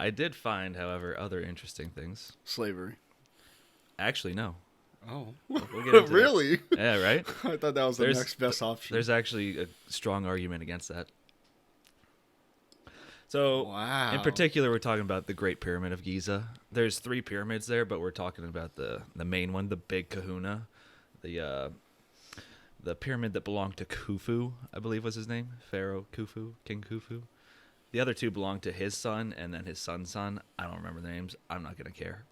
I did find, however, other interesting things. Slavery. Actually, no. Oh, We'll get into that. really? Yeah, right? I thought that was the next best option. There's actually a strong argument against that. So, Wow. in particular, we're talking about the Great Pyramid of Giza. There's 3 pyramids there, but we're talking about the main one, the Big Kahuna, the pyramid that belonged to Khufu, I believe was his name, Pharaoh Khufu, King Khufu. The other 2 belonged to his son, and then his son's son. I don't remember the names. I'm not gonna care.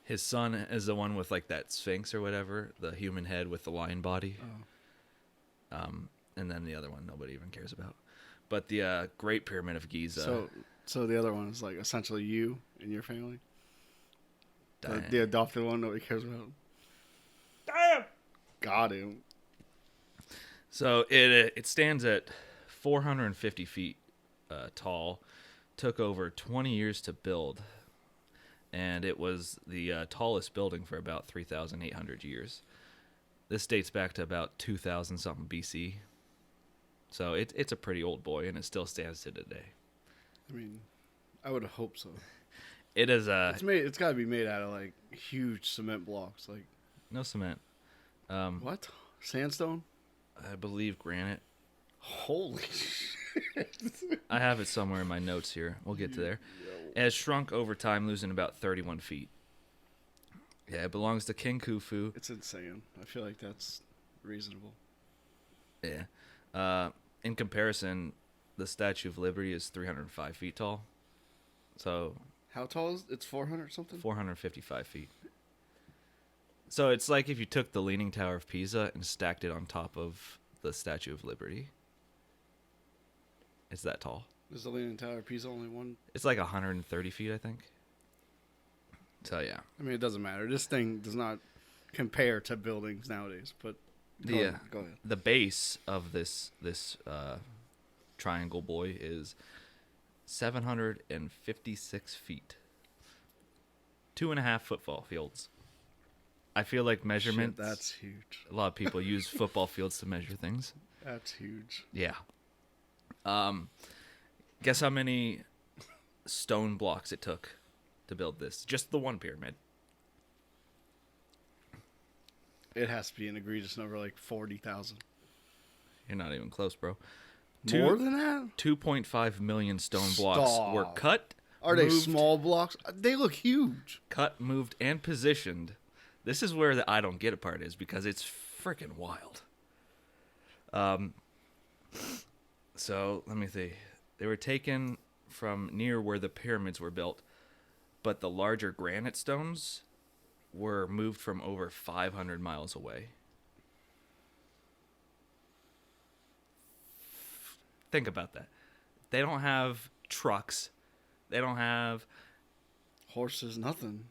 His son is the one with like that Sphinx or whatever, the human head with the lion body. Oh. And then the other one nobody even cares about. But the Great Pyramid of Giza. So the other one is like essentially you and your family. The adopted one nobody cares about. Damn. Got him. So it stands at 450 feet tall. Took over 20 years to build, and it was the tallest building for about 3,800 years. This dates back to about 2000 something BC. So it's a pretty old boy, and it still stands to today. I mean, I would hope so. It is It's got to be made out of like huge cement blocks, like no cement. what? Sandstone? I believe granite. Holy shit! I have it somewhere in my notes here. We'll get to there. It has shrunk over time, losing about 31 feet. Yeah, it belongs to King Khufu. It's insane. I feel like that's reasonable. Yeah. In comparison, the Statue of Liberty is 305 feet tall. So How tall is it? It's 400 something? 455 feet. So it's like if you took the Leaning Tower of Pisa and stacked it on top of the Statue of Liberty. It's that tall. Is the Leaning Tower of Pisa only one? It's like 130 feet, I think. So, yeah. I mean, it doesn't matter. This thing does not compare to buildings nowadays, but go ahead. The base of this triangle boy is 756 feet. 2.5 football fields. I feel like measurements. Shit, that's huge. A lot of people use football fields to measure things. That's huge. Yeah. Guess how many stone blocks it took to build this? Just the one pyramid. It has to be an egregious number, like 40,000. You're not even close, bro. More than that? 2.5 million stone blocks were cut. Are they small blocks? They look huge. Cut, moved, and positioned. This is where the I don't get it part is, because it's freaking wild. So, let me see. They were taken from near where the pyramids were built, but the larger granite stones were moved from over 500 miles away. Think about that. They don't have trucks. They don't have horses, nothing.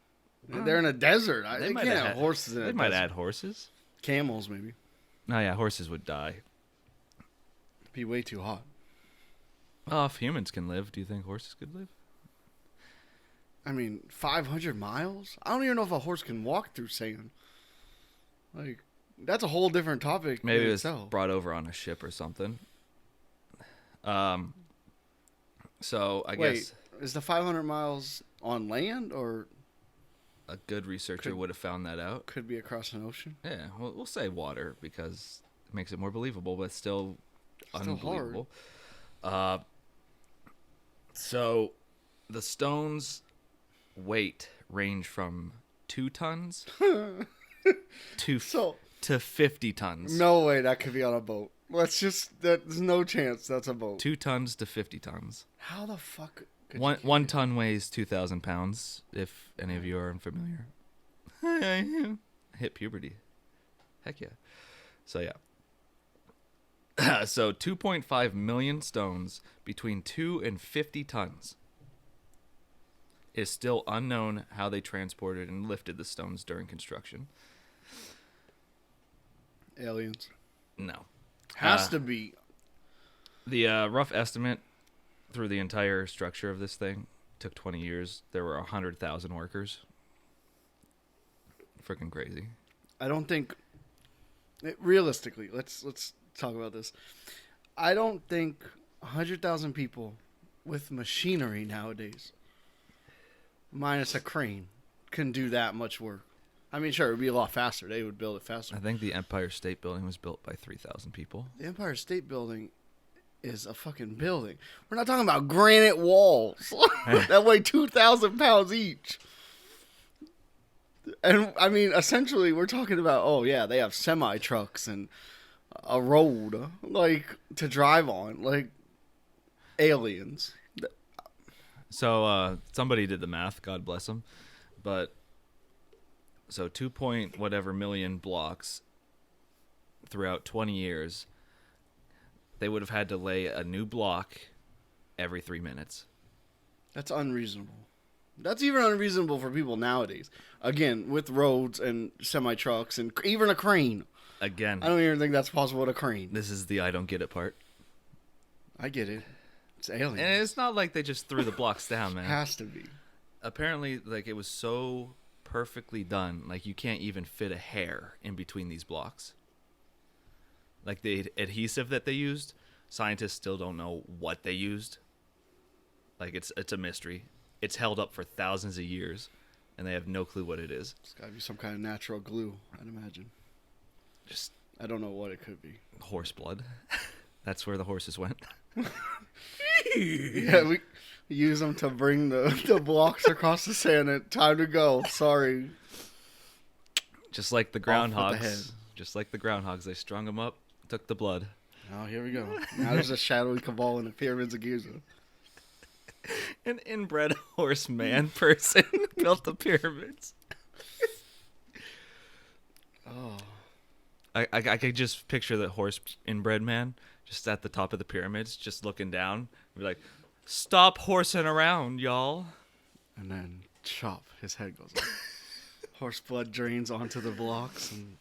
They're in a desert. They can't have horses in a desert. They might add horses. Camels, maybe. Oh, yeah, horses would die. It'd be way too hot. Oh, if humans can live, do you think horses could live? I mean, 500 miles? I don't even know if a horse can walk through sand. Like, that's a whole different topic. Maybe it was brought over on a ship or something. So, I guess... is the 500 miles on land, or... A good researcher would have found that out. Could be across an ocean. Yeah, we'll say water because it makes it more believable, but still unbelievable. Hard. So the stones' weight range from 2 tons to 50 tons. No way that could be on a boat. There's no chance that's a boat. 2 tons to 50 tons. How the fuck? One ton weighs 2,000 pounds, if any of you are unfamiliar. Hit puberty. Heck yeah. So, yeah. So, 2.5 million stones between 2 and 50 tons. It is still unknown how they transported and lifted the stones during construction. Aliens. No. Has to be. The rough estimate through the entire structure of this thing took 20 years. There were 100,000 workers. Freaking crazy. I don't think... Realistically, let's talk about this. I don't think 100,000 people with machinery nowadays, minus a crane, can do that much work. I mean, sure, it would be a lot faster. They would build it faster. I think the Empire State Building was built by 3,000 people. The Empire State Building is a fucking building. We're not talking about granite walls that weigh 2,000 pounds each. And I mean, essentially, we're talking about, oh yeah, they have semi trucks and a road like to drive on, like aliens. So somebody did the math, God bless them, but so 2 point whatever million blocks throughout 20 years, they would have had to lay a new block every 3 minutes. That's unreasonable. That's even unreasonable for people nowadays. Again, with roads and semi trucks and even a crane. Again, I don't even think that's possible with a crane. this is the I don't get it part. I get it. It's alien. And it's not like they just threw the blocks down, man. Has to be. Apparently, like, it was so perfectly done, like you can't even fit a hair in between these blocks. Like the adhesive that they used, scientists still don't know what they used. Like it's a mystery. It's held up for thousands of years, and they have no clue what it is. It's got to be some kind of natural glue, I'd imagine. Just I don't know what it could be. horse blood. That's where the horses went. Yeah, we use them to bring the blocks across the sand. And time to go. Sorry. Just like the Off with the head. groundhogs. Just like the groundhogs, they strung them up, took the blood. Oh, here we go. Now there's a shadowy cabal in the pyramids of Giza. An inbred horse man person built the pyramids. Oh. I could just picture the horse inbred man just at the top of the pyramids, just looking down, be like, "Stop horsing around, y'all." And then chop, his head goes off. Horse blood drains onto the blocks, and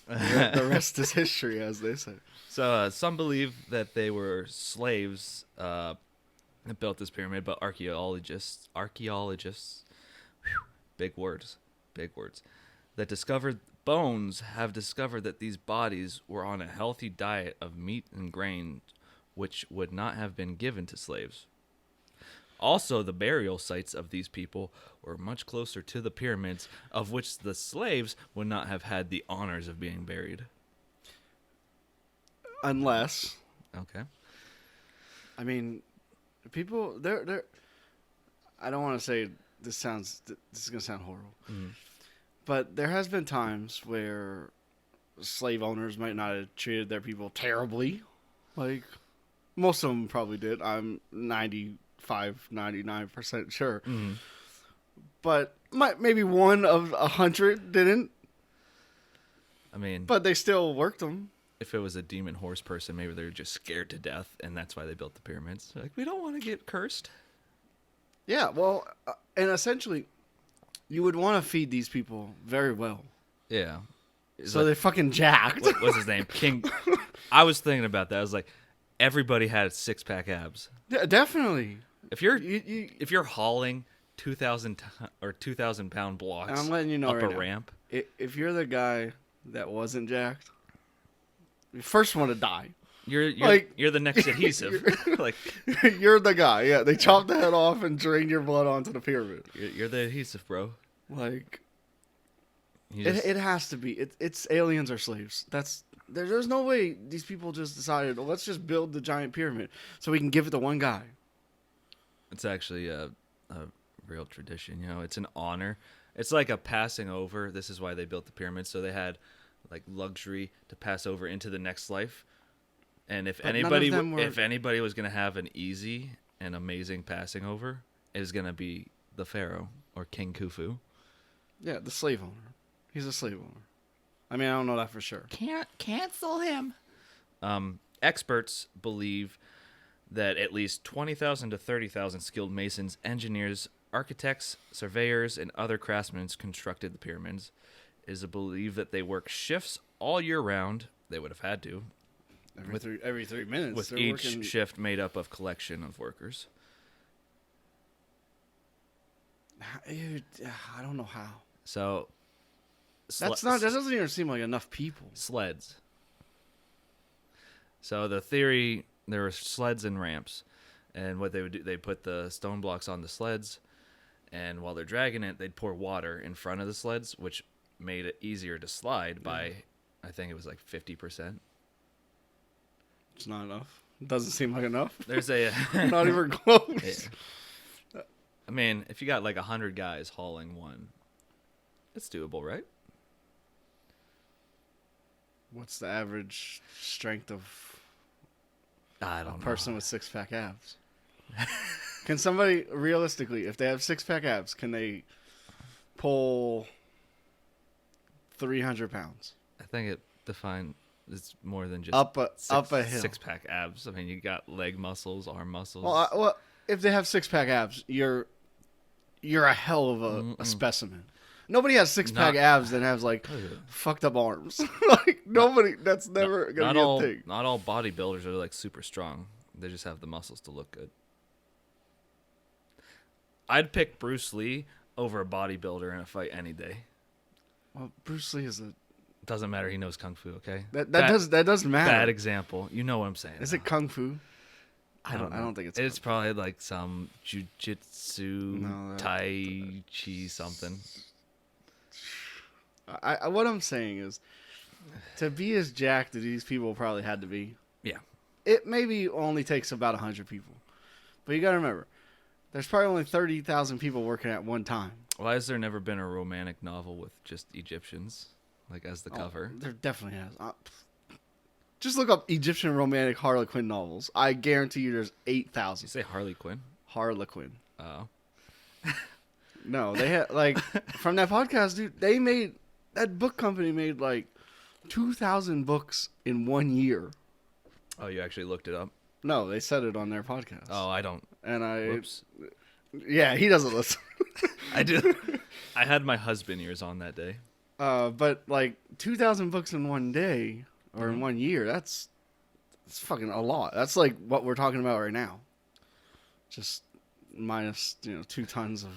the rest is history, as they say. So some believe that they were slaves that built this pyramid, but archaeologists, big words, that discovered bones have discovered that these bodies were on a healthy diet of meat and grain, which would not have been given to slaves. Also, the burial sites of these people were much closer to the pyramids, of which the slaves would not have had the honors of being buried. Unless, Okay. I mean, people, they're I don't want to say this is going to sound horrible. Mm. But there has been times where slave owners might not have treated their people terribly. Like, most of them probably did. I'm 99% sure. Mm. But maybe one of 100 didn't. I mean, But they still worked them. if it was a demon horse person, maybe they were just scared to death, and that's why they built the pyramids. They're like, we don't want to get cursed. Yeah, well, and essentially, you would want to feed these people very well. Yeah. So they're fucking jacked. What's his name? King. I was thinking about that. I was like, everybody had 6-pack abs. Yeah, definitely. If you're You, if you're hauling 2,000 or 2,000-pound blocks and I'm letting you know up right a now, ramp, if you're the guy that wasn't jacked, you first want to die. you're Like- you're the next adhesive. Like You're the guy. Yeah, they chop the head off and drain your blood onto the pyramid. you're the adhesive, bro. Like You just- it has to be. It's aliens or slaves. There's no way these people just decided, well, let's just build the giant pyramid so we can give it to one guy. It's actually a real tradition. You know, it's an honor. It's like a passing over. This is why they built the pyramids, so they had like luxury to pass over into the next life. And if But none of anybody them were- if anybody was going to have an easy and amazing passing over, it is going to be the pharaoh or King Khufu. Yeah, the slave owner. He's a slave owner. I mean, I don't know that for sure. Can't cancel him. Experts believe that at least 20,000 to 30,000 skilled masons, engineers, architects, surveyors, and other craftsmen constructed the pyramids. It is believed that they work shifts all year round. They would have had to, Every 3 minutes. with they're each working- shift made up of collection of workers. Dude, I don't know how. So That doesn't even seem like enough people. sleds. So the theory, there were sleds and ramps, And what they would do, they put the stone blocks on the sleds, and while they're dragging it, they'd pour water in front of the sleds, which made it easier to slide by, I think it was like 50%. It's not enough. It doesn't seem like enough. There's a Not even close. Yeah. I mean, if you got like 100 guys hauling one, it's doable, right? What's the average strength of I a don't person know. with six-pack abs? Can somebody, realistically, if they have six-pack abs, can they pull 300 pounds? I think it defined it's more than just up a hill. 6-pack abs. I mean, you got leg muscles, arm muscles. Well, if they have six-pack abs, you're a hell of a specimen. Nobody has six-pack abs that has like fucked up arms. Like nobody. That's never gonna be a thing. Not all bodybuilders are like super strong. They just have the muscles to look good. I'd pick Bruce Lee over a bodybuilder in a fight any day. Well, Bruce Lee is a. Doesn't matter. He knows kung fu. Okay. That doesn't matter. Bad example. You know what I'm saying? Is it kung fu? I don't think it's. It's probably like some jujitsu, No, tai chi something. What I'm saying is, to be as jacked as these people probably had to be. Yeah. It maybe only takes about 100 people, but you got to remember, there's probably only 30,000 people working at one time. Why has there never been a romantic novel with just Egyptians, like as the cover? There definitely has. Just look up Egyptian romantic Harlequin novels. I guarantee you there's 8,000. You say Harley Quinn? Harlequin. Oh. No, they had, like, from that podcast, dude, that book company made, like, 2,000 books in 1 year. Oh, you actually looked it up? No, they said it on their podcast. Oh, I don't. And Whoops. Yeah, he doesn't listen. I do. I had my husband ears on that day. But, like, 2,000 books in 1 day, or in 1 year, that's fucking a lot. That's, like, what we're talking about right now. Just minus, 2 tons of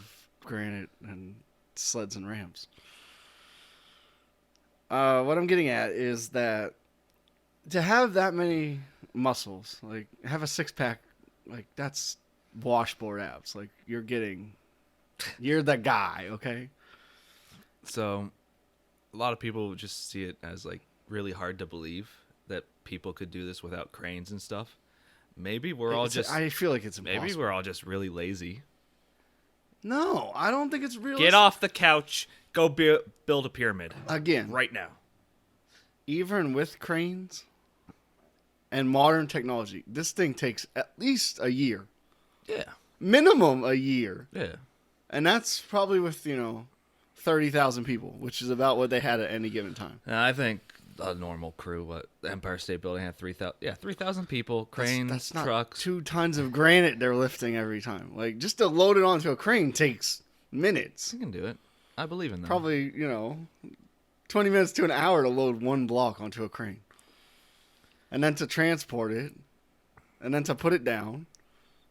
granite and sleds and ramps. What I'm getting at is that to have that many muscles, like have a six-pack, like that's washboard abs. Like you're the guy, okay? So a lot of people just see it as like really hard to believe that people could do this without cranes and stuff. Maybe we're all just I feel like it's impossible. Maybe we're all just really lazy. No, I don't think it's realistic. Get off the couch. Go build a pyramid. Again. Right now. Even with cranes and modern technology, this thing takes at least a year. Yeah. Minimum a year. Yeah. And that's probably with, 30,000 people, which is about what they had at any given time. And I think a normal crew, the Empire State Building had 3,000. Yeah, 3,000 people, cranes, that's not trucks. 2 tons of granite they're lifting every time. Like, just to load it onto a crane takes minutes. You can do it. I believe in that. Probably, 20 minutes to an hour to load 1 block onto a crane. And then to transport it. And then to put it down.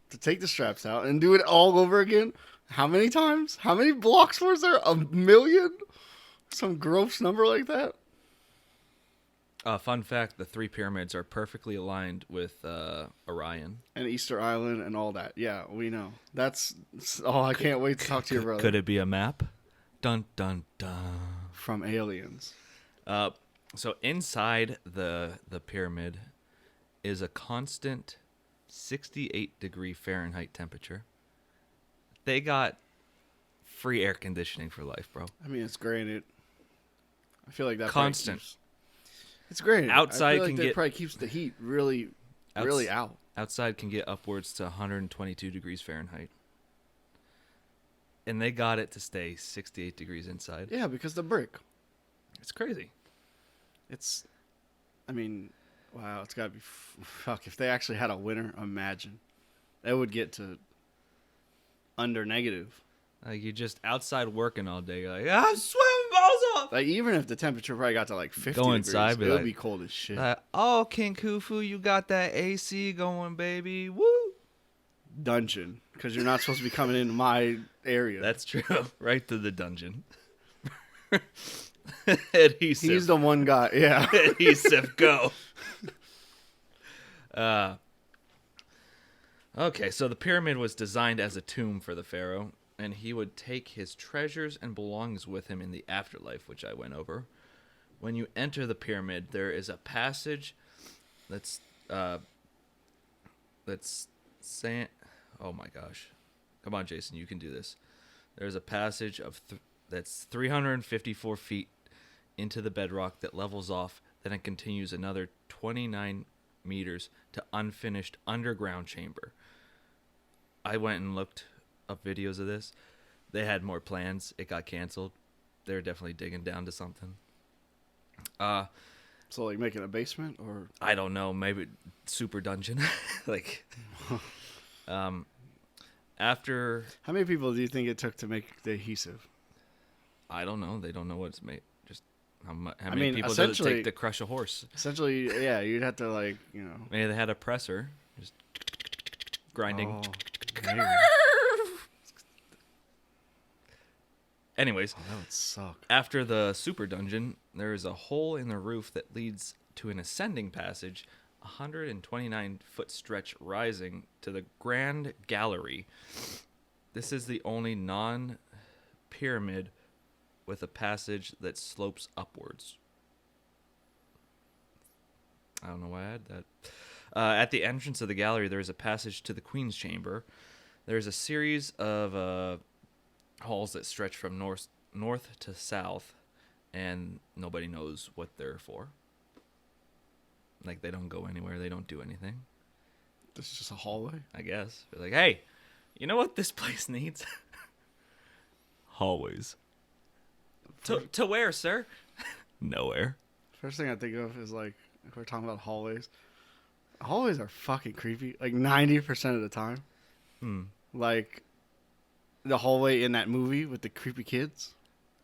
To take the straps out and do it all over again. How many times? How many blocks was there? 1 million? Some gross number like that? Fun fact, the 3 pyramids are perfectly aligned with Orion. And Easter Island and all that. Yeah, we know. I can't wait to talk to your brother. Could it be a map? Dun, dun, dun. From aliens. So inside the pyramid is a constant 68-degree Fahrenheit temperature. They got free air conditioning for life, bro. I mean, it's granite. I feel like that constant. It's granite. Outside I feel like can that get probably keeps the heat really out. Outside can get upwards to 122 degrees Fahrenheit. And they got it to stay 68 degrees inside. Yeah, because the brick. It's crazy. Wow, it's got to be... Fuck, if they actually had a winter, imagine. They would get to under negative. Like, you're just outside working all day. You're like, I'm swimming balls off. Like, even if the temperature probably got to like 50 Go degrees, inside, it would be cold as shit. Oh, King Khufu, you got that AC going, baby. Woo! Dungeon, because you're not supposed to be coming into my area. That's true. Right to the dungeon. Adhesive. He's the one guy, yeah. Adhesive, go. Okay, so the pyramid was designed as a tomb for the pharaoh, and he would take his treasures and belongings with him in the afterlife, which I went over. When you enter the pyramid, there is a passage that's saying, "Oh my gosh, come on, Jason, you can do this." There's a passage that's 354 feet into the bedrock that levels off. Then it continues another 29 meters to unfinished underground chamber. I went and looked up videos of this. They had more plans. It got canceled. They're definitely digging down to something. So like making a basement or I don't know, maybe super dungeon. Like after how many people do you think it took to make the adhesive? I don't know. They don't know what it's made. Just how I many mean, people does it essentially- take to crush a horse? Essentially, yeah, you'd have to like, Maybe they had a presser, just grinding. Oh, maybe. Anyways, Oh, that would suck. after the super dungeon, there is a hole in the roof that leads to an ascending passage, 129-foot stretch rising to the Grand Gallery. This is the only non-pyramid with a passage that slopes upwards. I don't know why I had that. At the entrance of the gallery, there is a passage to the Queen's Chamber. There's a series of halls that stretch from north to south, and nobody knows what they're for. Like, they don't go anywhere. They don't do anything, This is just a hallway. I guess. They're like, hey, you know what this place needs? Hallways. To where, sir? Nowhere. First thing I think of is like if we're talking about hallways. Hallways are fucking creepy. Like 90% of the time. Like the hallway in that movie with the creepy kids.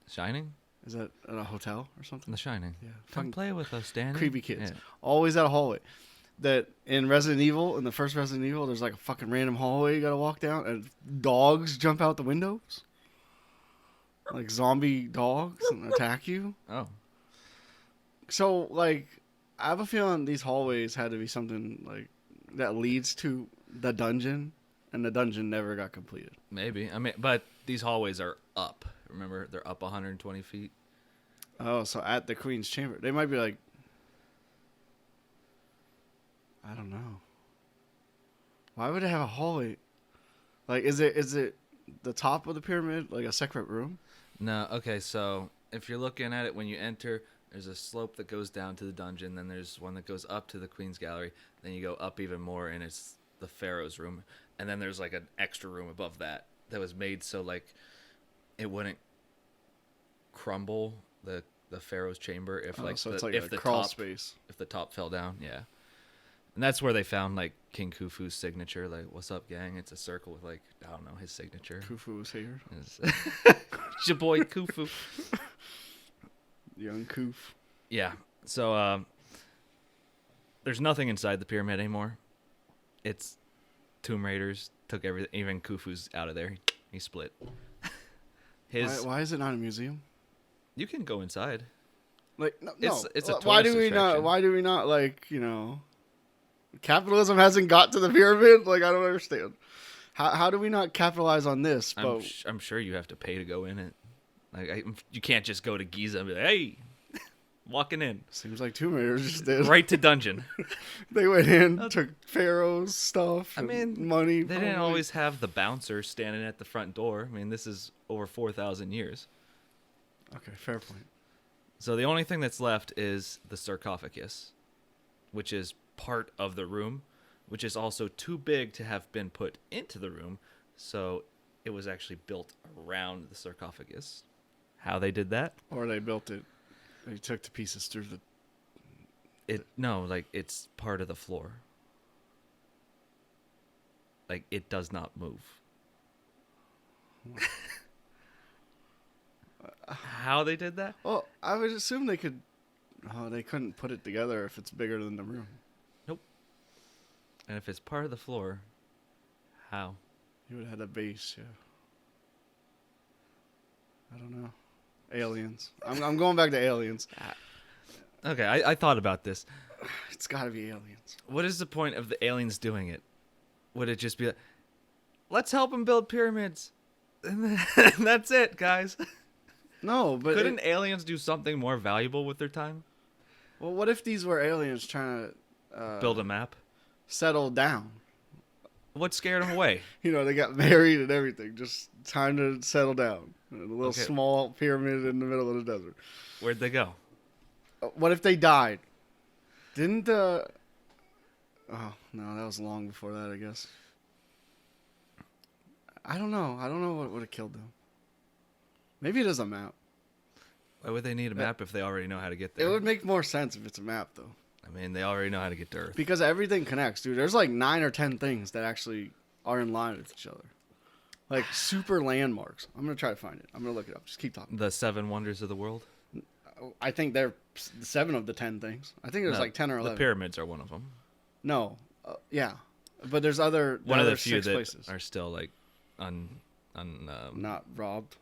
Shining? Is that at a hotel or something? The Shining. Yeah. Come Fucking play with us, Danny. creepy kids. Yeah. Always at a hallway. That in Resident Evil, in the first Resident Evil, there's like a fucking random hallway you gotta walk down, and dogs jump out the windows. Like zombie dogs and attack you. Oh. So, like, I have a feeling these hallways had to be something like that leads to the dungeon, and the dungeon never got completed. Maybe. I mean, but these hallways are up. Remember, they're up 120 feet. Oh, so at the Queen's Chamber, they might be like, I don't know. Why would it have a hallway? Like, is it the top of the pyramid, like a separate room? No, okay, so if you're looking at it when you enter, there's a slope that goes down to the dungeon, then there's one that goes up to the Queen's Gallery, then you go up even more, and it's the Pharaoh's room, and then there's like an extra room above that was made so like it wouldn't crumble the Pharaoh's chamber if So it's if a the crawl top space. if the top fell down, yeah. And that's where they found like King Khufu's signature. Like, what's up, gang? It's a circle with like I don't know his signature. Khufu was here. It's your boy Khufu. Young Khuf. Yeah. So there's nothing inside the pyramid anymore. It's Tomb Raiders took everything. Even Khufu's out of there. He split. Why is it not a museum? You can go inside. Like no, It's a why do tourist we not? attraction. Why do we not like capitalism hasn't got to the pyramid? Like I don't understand. How do we not capitalize on this? But I'm sure you have to pay to go in it. Like you can't just go to Giza and be like, hey, walking in seems like Tomb Raiders just did. right to dungeon. They went in, took Pharaoh's stuff. I and mean, money. They didn't probably. always have the bouncer standing at the front door. I mean, this is over 4,000 years. Okay, fair point. So the only thing that's left is the sarcophagus, which is part of the room, which is also too big to have been put into the room. So it was actually built around the sarcophagus. How they did that? Or they built it. They took the pieces through the. It's part of the floor. Like, it does not move. How they did that? Well, I would assume they could. Oh, they couldn't put it together if it's bigger than the room. Nope. And if it's part of the floor, how? You would have had a base, yeah. I don't know. Aliens. I'm going back to aliens. Okay, I thought about this. It's got to be aliens. What is the point of the aliens doing it? would it just be like, let's help them build pyramids? And then, that's it, guys. No, but Couldn't aliens do something more valuable with their time? well, what if these were aliens trying to Build a map? settle down? What scared them away? You know, they got married and everything. Just time to settle down. A little Okay. small pyramid in the middle of the desert. Where'd they go? What if they died? Didn't Oh no, that was long before that, I guess. I don't know. I don't know what would have killed them. Maybe it is a map. Why would they need a map if they already know how to get It there? would make more sense if it's a map, though. I mean, they already know how to get to Earth. Because everything connects, dude. There's like 9 or 10 things that actually are in line with each other. Like super landmarks. I'm going to try to find it. I'm going to look it up. Just keep talking. The 7 wonders of the world? I think they're 7 of the 10 things. I think there's No, like 10 or 11. The pyramids are one of them. No. Yeah. But there's other One of the other few 6 that places. are still like Not robbed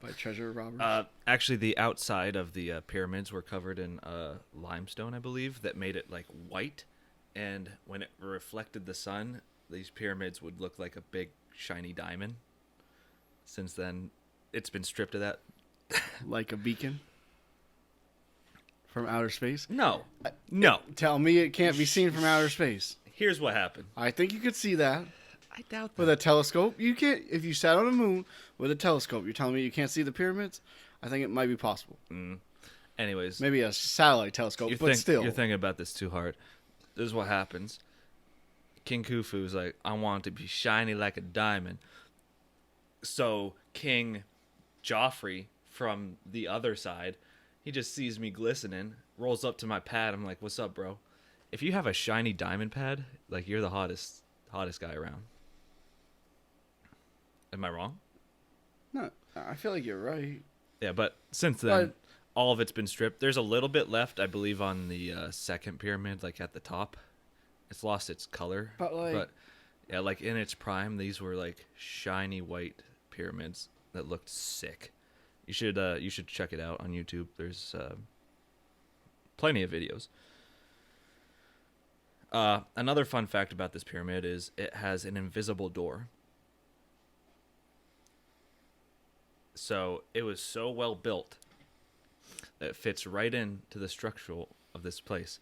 by treasure robbers. actually, the outside of the pyramids were covered in limestone, I believe, that made it like white. And when it reflected the sun, these pyramids would look like a big shiny diamond. Since then, it's been stripped of that. Like a beacon from outer space. No. Tell me it can't be seen from outer space. Here's what happened. I think you could see that. I doubt that. With a telescope, you can't. If you sat on the moon with a telescope, you're telling me you can't see the pyramids? I think it might be possible. Anyways, Maybe a satellite telescope, but still. You're thinking about this too hard. This is what happens. King Khufu's like, I want it to be shiny like a diamond. So King Joffrey from the other side, he just sees me glistening, rolls up to my pad. I'm like, what's up, bro? If you have a shiny diamond pad, like, you're the hottest guy around. Am I wrong? No, I feel like you're right. Yeah, but since then, all of it's been stripped. There's a little bit left, I believe, on the second pyramid, like at the top. It's lost its color. But yeah, like in its prime, these were like shiny white pyramids that looked sick. You should check it out on YouTube. There's plenty of videos. Another fun fact about this pyramid is it has an invisible door. So it was so well built that it fits right into the structural of this place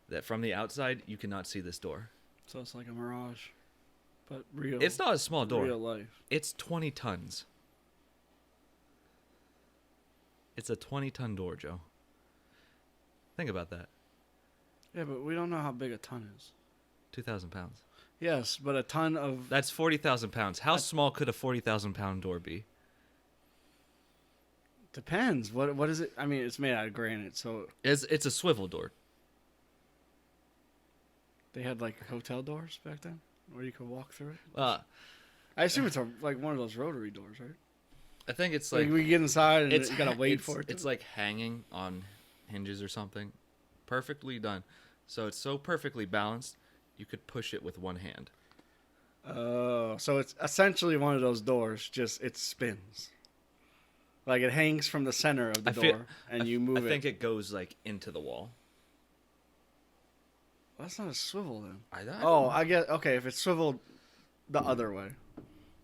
that from the outside you cannot see this door. So it's like a mirage, but real. It's not a small door. Real life. It's 20 tons. It's a 20-ton door, Joe. Think about that. Yeah, but we don't know how big a ton is. 2,000 pounds. Yes, but a ton of... That's 40,000 pounds. How small could a 40,000-pound door be? Depends. What is it? I mean, it's made out of granite, so... It's a swivel door. They had, like, hotel doors back then? Where you could walk through it? I I assume it's like one of those rotary doors, right? think it's Like, like... we get inside and it's you gotta wait for it. It's like hanging on hinges or something. Perfectly done. So it's so perfectly balanced, you could push it with one hand. Oh, so it's essentially one of those doors, just it spins. Like it hangs from the center of the door, and you move it. I think it goes like into the wall. Well, that's not a swivel then. I get okay. If it's swiveled the other way,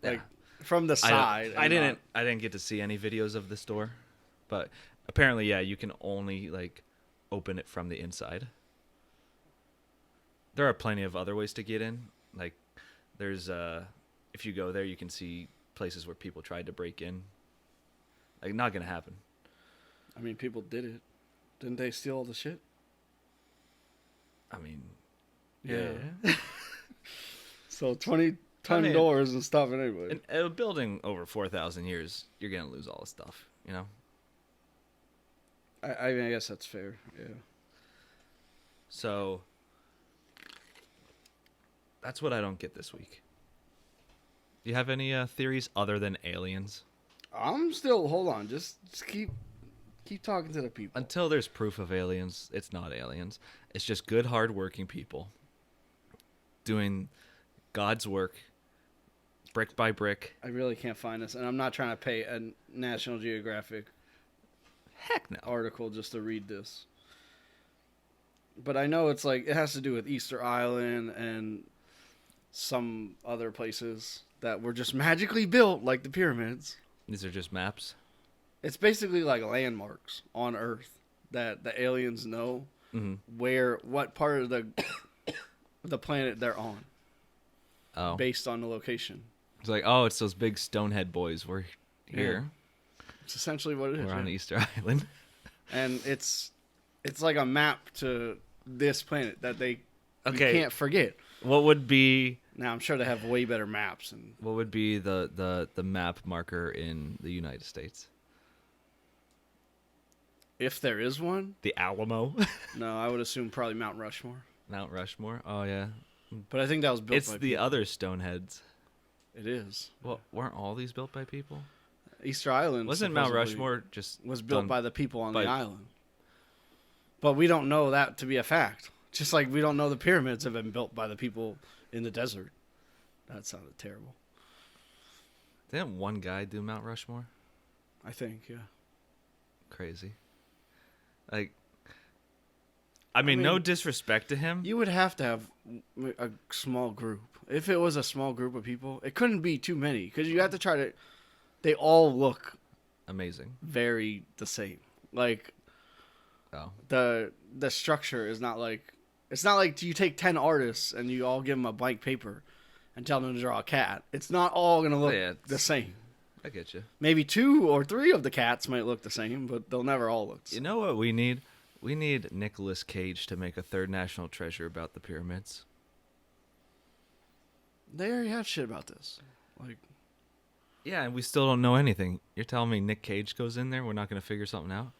like Yeah. from the side. I didn't get to see any videos of this door, but apparently, yeah, you can only like open it from the inside. There are plenty of other ways to get in. Like there's if you go there, you can see places where people tried to break in. Like, not gonna happen. I mean, people did it. Didn't they steal all the shit? I mean, Yeah. So 20-ton doors and stuff anyway. In a building over 4,000 years, you're gonna lose all the stuff, you know. I mean, I guess that's fair. Yeah. So that's what I don't get this week. Do you have any theories other than aliens? I'm still. Hold on. Just keep talking to the people. Until there's proof of aliens, it's not aliens. It's just good, hard-working people doing God's work, brick by brick. I really can't find this, and I'm not trying to pay a National Geographic Heck no. article just to read this. But I know it's like it has to do with Easter Island and some other places that were just magically built, like the pyramids. These are just maps. It's basically like landmarks on Earth that the aliens know what part of the planet they're on, Oh, based on the location. it's like, oh, it's those big stonehead boys. We're here. It's essentially what it is. We're on yeah. Easter Island. And it's like a map to this planet that you Okay. can't forget. What would be Now I'm sure they have way better maps, and the map marker in the United States? if there is one, The Alamo, no, I would assume probably Mount Rushmore. Mount Rushmore. Oh yeah, But I think that was built. it's by the people. other stoneheads. It is. Well, weren't all these built by people? Easter Island Wasn't Mount supposedly Rushmore just was built done by the people on by- the island? But we don't know that to be a fact. Just like we don't know the pyramids have been built by the people in the desert. That sounded terrible. Didn't one guy do Mount Rushmore? I think, yeah. Crazy. Like, I mean, no disrespect to him. You would have to have a small group. If it was a small group of people, it couldn't be too many because you have to try to. They all look Amazing. very the same. Like Oh, the structure is not like it's not like you take 10 artists and you all give them a blank paper and tell them to draw a cat. It's not all gonna look Yeah, the same. I get you. Maybe 2 or 3 of the cats might look the same, but they'll never all look the You same. know what we need? We need Nicolas Cage to make a third National Treasure about the pyramids. They already have shit about this. Like, Yeah, and we still don't know anything. You're telling me Nick Cage goes in there? We're not going to figure something out?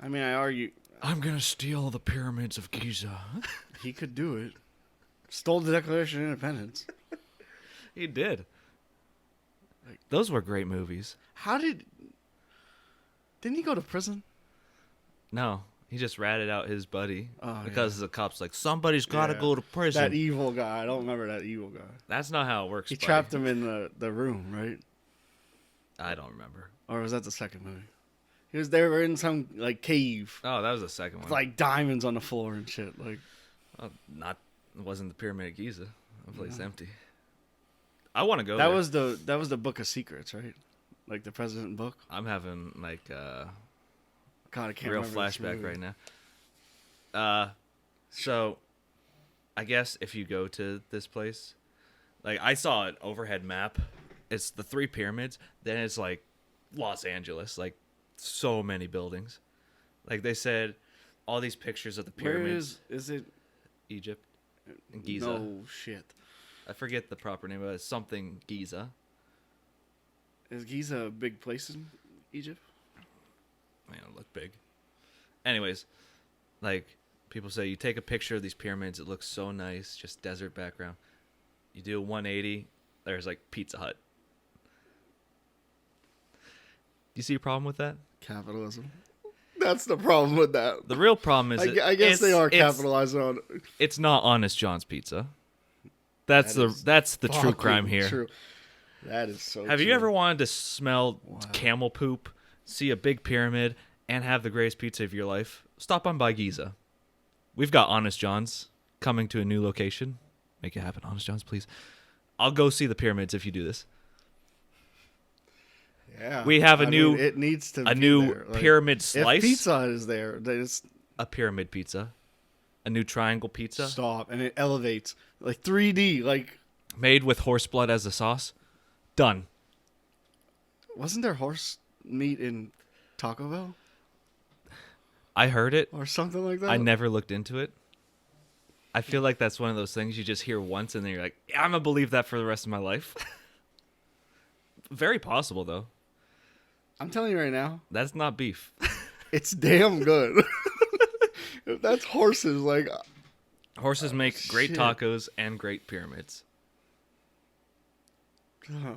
I mean, I argue I'm going to steal the pyramids of Giza. he could do it. Stole the Declaration of Independence. He did. Those were great movies. Didn't he go to prison? No, he just ratted out his buddy Oh, because the cops like, somebody's got to go to prison. That evil guy. I don't remember that evil guy. That's not how it works. He buddy. trapped him in the room, right? I don't remember. Or was that the second movie? They were in some like cave Oh, that was the second one. with like diamonds on the floor and shit. Like, It wasn't the Pyramid of Giza. The place empty. I want to go that there. was the Book of Secrets, right? Like the President book. I'm having like God, I can't real remember this flashback movie. right now. So I guess if you go to this place, like I saw an overhead map. It's the 3 pyramids. Then it's like Los Angeles, like so many buildings. Like they said, all these pictures of the pyramids. Where is it? Egypt and Giza. No shit. I forget the proper name, but it's something Giza. Is Giza a big place in Egypt? Man, it looked big. Anyways, like people say, you take a picture of these pyramids, it looks so nice, just desert background. You do a 180, there's like Pizza Hut. Do you see a problem with that? Capitalism. That's the problem with that. The real problem is I guess they are capitalizing on it. It's not Honest John's Pizza. That's the true crime here. True. That is so Have you true. ever wanted to smell camel poop, see a big pyramid, and have the greatest pizza of your life? Stop on by Giza. We've got Honest John's coming to a new location. Make it happen, Honest John's, please. I'll go see the pyramids if you do this. Yeah. We have it needs to a be new there. Like, pyramid slice. If Pizza Hut is there, they just A pyramid pizza. A new triangle pizza stop and it elevates like 3D. Like, made with horse blood as a sauce. Done. wasn't there horse meat in Taco Bell I heard it. or something like that? I never looked into it. I feel like that's one of those things you just hear once and then you're like, yeah, I'm going to believe that for the rest of my life. Very possible, though. I'm telling you right now, That's not beef. it's damn good. If that's horses, like, Horses make great shit. tacos and great pyramids.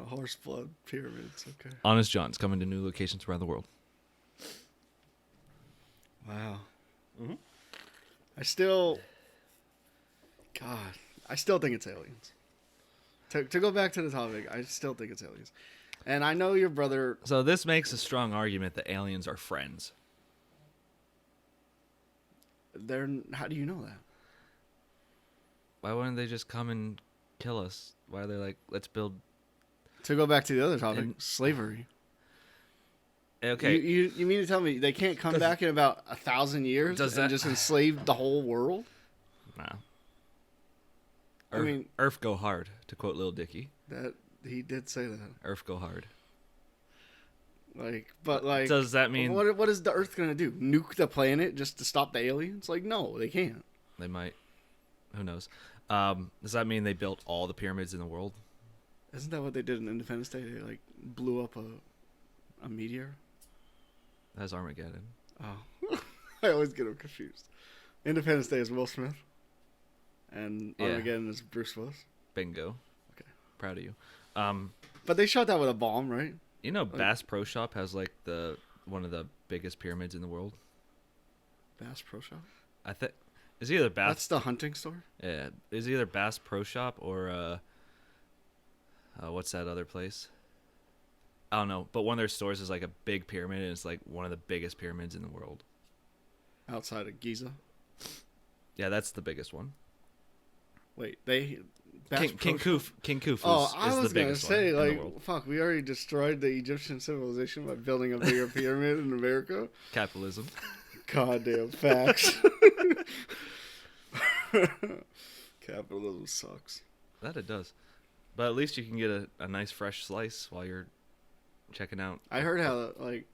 horse blood pyramids. Okay. Honest John's coming to new locations around the world. Wow. Mm-hmm. I still think it's aliens. To go back to the topic, I still think it's aliens. And I know your brother. So this makes a strong argument that aliens are friends. How do you know that? Why wouldn't they just come and kill us? Why are they like, let's build? To go back to the other topic, And- slavery. Okay, You mean to tell me they can't come back in about 1,000 years Does and that- just enslave the whole world? nah. I mean- Earth go hard, to quote Lil Dicky. That he did say that. Earth go hard. But Does that mean what is the Earth gonna do? Nuke the planet just to stop the aliens? Like, no, they can't. they might? Who knows? Does that mean they built all the pyramids in the world? Isn't that what they did in Independence Day? They like blew up a meteor. That's Armageddon. Oh, I always get them confused. Independence Day is Will Smith, and Yeah. Armageddon is Bruce Willis. Bingo. Okay. Proud of you. But they shot that with a bomb, right? You know, Bass Pro Shop has like one of the biggest pyramids in the world. Bass Pro Shop. I think it's either Bass. That's the hunting store. Yeah, it's either Bass Pro Shop or what's that other place? I don't know, but one of their stores is like a big pyramid, and it's like one of the biggest pyramids in the world. Outside of Giza. Yeah, that's the biggest one. Wait, they. King Khufu Oh, I is was the gonna biggest say, one in like, the world. fuck, we already destroyed the Egyptian civilization by building a bigger pyramid in America. Capitalism. Goddamn facts. Capitalism sucks. That it does. But at least you can get a nice fresh slice while you're checking out. I heard how, like,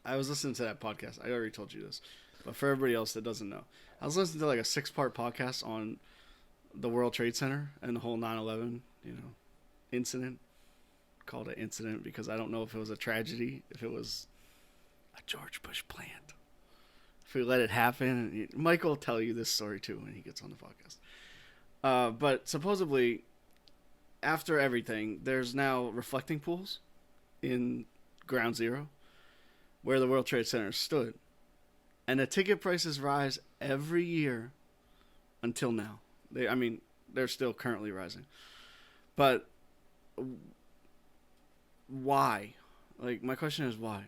I was listening to that podcast. I already told you this. But for everybody else that doesn't know, I was listening to like a 6-part podcast on the World Trade Center and the whole 9/11, incident. Called it incident because I don't know if it was a tragedy, if it was a George Bush plant. If we let it happen, Michael will tell you this story too when he gets on the podcast. But supposedly, after everything, there's now reflecting pools in Ground Zero, where the World Trade Center stood. And the ticket prices rise every year until now. They're still currently rising. But why? Like, my question is why?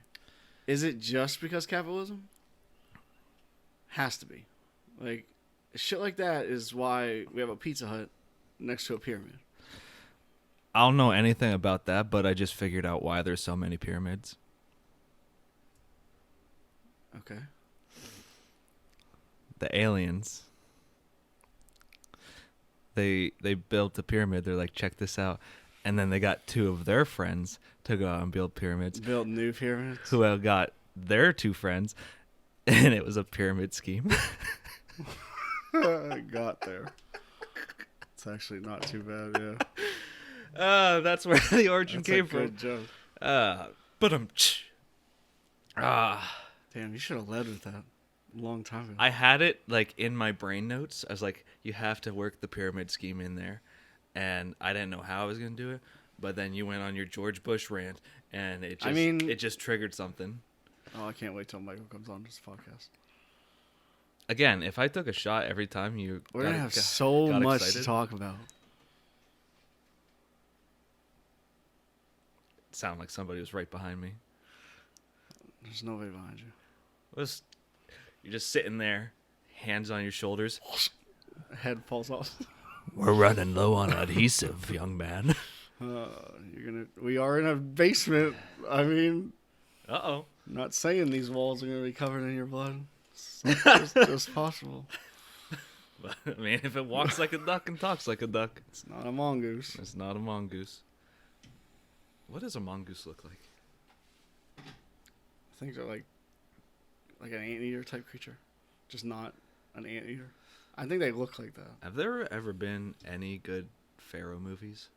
Is it just because capitalism? Has to be. Like, shit like that is why we have a Pizza Hut next to a pyramid. I don't know anything about that, but I just figured out why there's so many pyramids. Okay. The aliens. They built the pyramid. They're like, check this out. And then they got 2 of their friends to go out and build pyramids. Build new pyramids. Who got their 2 friends, and it was a pyramid scheme. I got there. It's actually not too bad, yeah. That's where the origin That's came a good joke. from. Damn, you should have led with that a long time ago. I had it like in my brain notes. I was like, you have to work the pyramid scheme in there. And I didn't know how I was going to do it. But then you went on your George Bush rant, and it just triggered something. Oh, I can't wait till Michael comes on this podcast. Again, if I took a shot every time you We're going to have so much excited. to talk about. It sounded like somebody was right behind me. There's nobody behind you. You're just sitting there, hands on your shoulders. Head falls off. We're running low on adhesive, young man. We are in a basement. I mean, Uh-oh. I'm not saying these walls are going to be covered in your blood. It's just possible. But, I mean, if it walks like a duck and talks like a duck, It's not a mongoose. it's not a mongoose. What does a mongoose look like? I think they're like an anteater type creature, just not an anteater. I think they look like that. Have there ever been any good Pharaoh movies?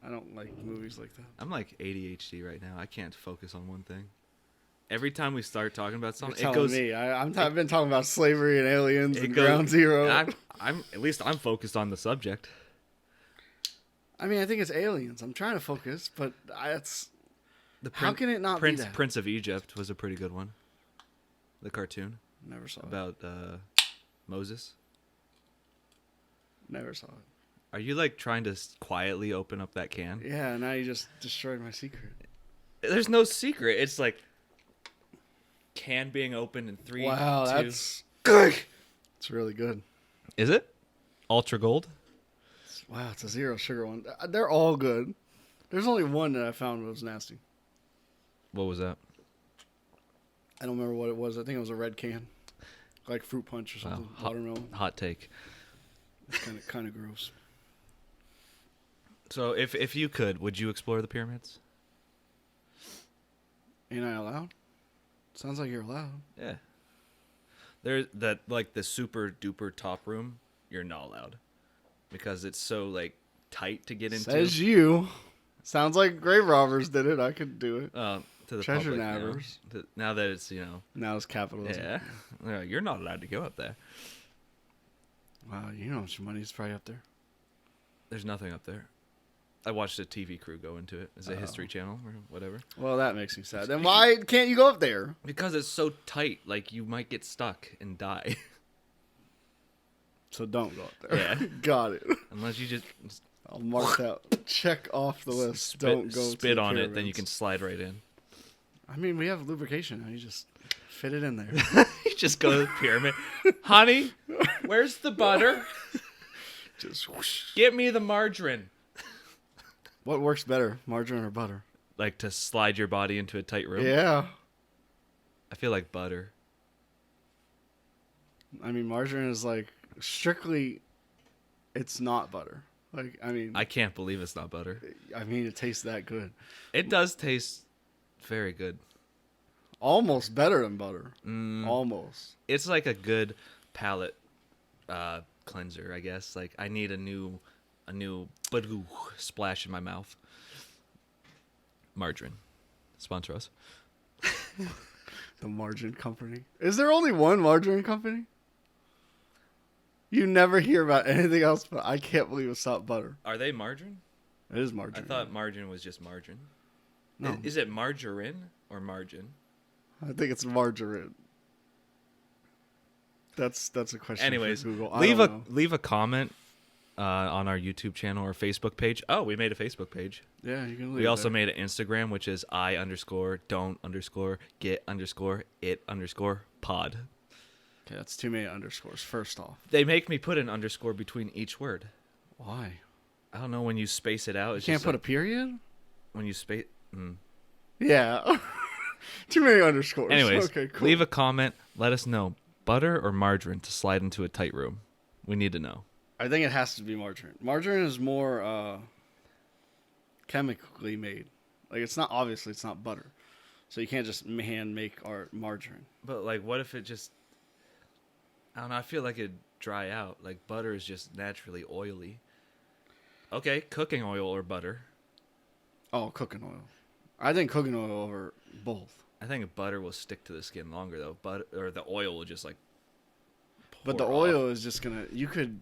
I don't like movies like that. I'm like ADHD right now. I can't focus on one thing. Every time we start talking about You're something, telling it goes. me. I've been talking about slavery and aliens and goes- Ground Zero. I'm at least I'm focused on the subject. I mean, I think it's aliens. I'm trying to focus, but it's The how can it not Prince be that? Prince of Egypt was a pretty good one. The cartoon Never saw it. about Moses. Never saw it. Are you like trying to quietly open up that can? Yeah, now you just destroyed my secret. There's no secret. It's like can being opened in 3, Wow, 2. that's good. It's really good. Is it Ultra Gold? Wow, it's a zero sugar one. They're all good. There's only one that I found was nasty. What was that? I don't remember what it was. I think it was a red can, like fruit punch or something. Wow. Watermelon. Hot take. It's kind of gross. So if you could, would you explore the pyramids? Ain't I allowed? Sounds like you're allowed. Yeah. There's that like the super duper top room, you're not allowed. Because it's so like tight to get into. Says you. Sounds like grave robbers did it. I could do it. To the Treasure public nabbers. now that it's, Now it's capitalism. yeah, you're not allowed to go up there. Wow, you know how much money is probably up there. There's nothing up there. I watched a TV crew go into it. It's a History Channel or whatever. Well, that makes me sad. Then why can't you go up there? Because it's so tight, like you might get stuck and die. So don't go up there. Yeah. Got it. Unless you just I'll mark that. Check off the list. spit, Don't go spit to the on it, then you pyramids. can slide right in. I mean, we have lubrication now. You just fit it in there. You just go to the pyramid. Honey, where's the butter? Just whoosh. Get me the margarine. What works better, margarine or butter? Like to slide your body into a tight room? Yeah. I feel like butter. I mean, margarine is like strictly. It's not butter. Like, I mean, I can't believe it's not butter. it tastes that good. It does taste very good. Almost better than butter. Mm, Almost. it's like a good palate cleanser, I guess. Like I need a new badoo splash in my mouth. Margarine. Sponsor us. The margarine company. Is there only one margarine company? You never hear about anything else, but I can't believe it's not butter. Are they margarine? It is margarine. I thought margarine was just margarine. No. Is it margarine or margin? I think it's margarine. That's a question. Anyways, for Google. I leave don't know. leave a comment on our YouTube channel or Facebook page. Oh, we made a Facebook page. Yeah, you can leave. We also there. made an Instagram, which is I_don't_get_it_pod. Okay, that's too many underscores. First off, They make me put an underscore between each word. why? I don't know, when you space it out. You It's can't just put a period. when you space. Yeah, too many underscores. Anyways, okay, cool. leave a comment. Let us know, butter or margarine to slide into a tight room. We need to know. I think it has to be margarine. Margarine is more chemically made. Like it's not butter, so you can't just hand make our margarine. But like, what if it just? I don't know. I feel like it'd dry out. Like butter is just naturally oily. Okay, cooking oil or butter. Oh, cooking oil. I think cooking oil over both. I think butter will stick to the skin longer though. Butter or the oil will just like. But the pour oil off. is just gonna. You could.